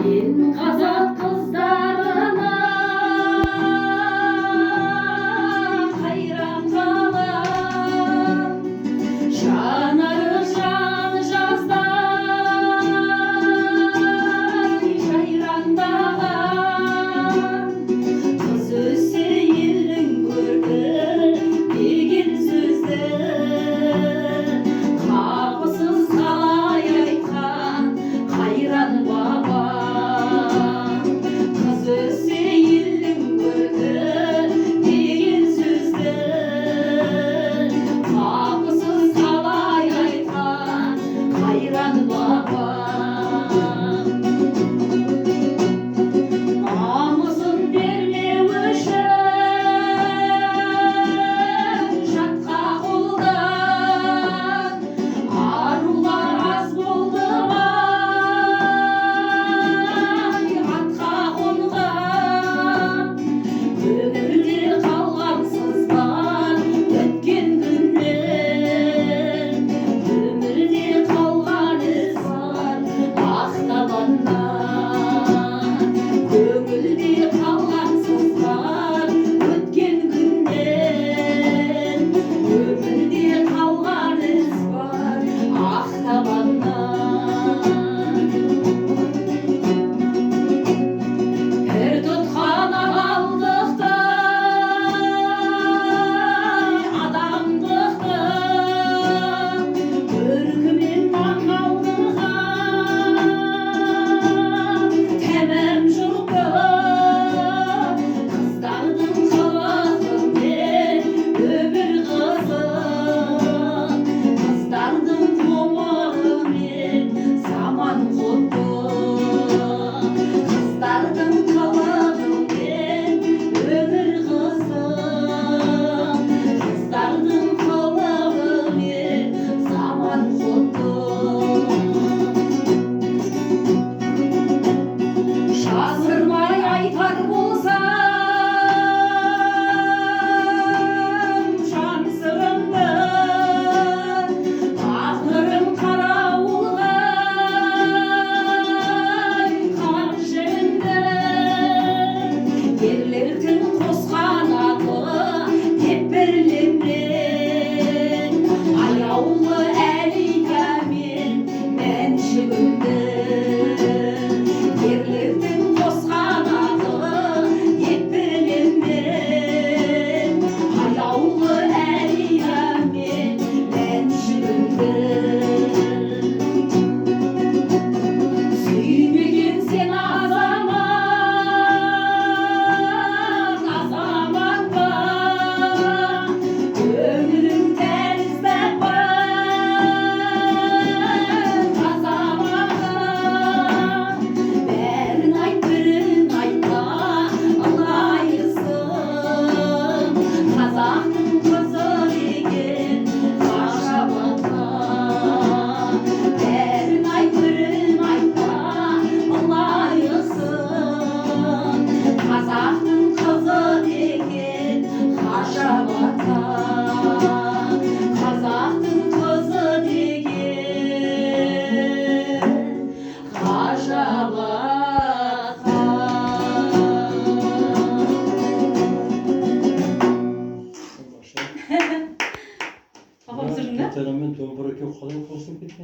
Ел қазақ қыздарына қайран қалам, жанары жан жаздай жайраңдаған. Қыз өссе елдің көркі деген сөзді қапысыз қалай айтқан қайран баба. Қыз өссе елдің көркі деген сөзді қапысыз қалай айтқан қайран баба. Намысын бермеу үшін жатқа қолдан арулар аз болды ай атқа қонған. Өмірде қалған сызбар өткен күннен, өмірде қалған із бар ақ табаннан. Көңілде қалған сызбар өткен күннен, өмірде қалған із бар ақ табаннан. Пір тұтқан адалдықты, адамдықты көркімен таңғалдырған тәмам жұрты. Қыздардың қылығымен өмір қызық, қыздардың ғұмырымен заман құтты. Қыздардың қылығымен өмір қызық, қыздардың қылығымен заман құтты. Жазырмай айтар болсам жан сырымды, тағдырым қарауылға қан жібімді. Ерлердің қосқан аты теппірленген, аяулы әлия мен мәншүгімді. Ерлердің қосқан аты теппірленген, аяулы әлия мен мәншүгімді. Сүймеген сен азамат, азамат па? Көңілің тәрізді ба? Азамат, бәрін айт, бірін айтпа, ыңғайсың. Қазақтың қызы деген ғажап ата. Бәрін айт, бірін айтпа, ыңғайсың. Қазақтың қызы деген ғажап ата. Қазақтың қызы деген ғажап ата. Папам түсірдің бе? Тетерамен төңірекке қалай қосылып кеткен?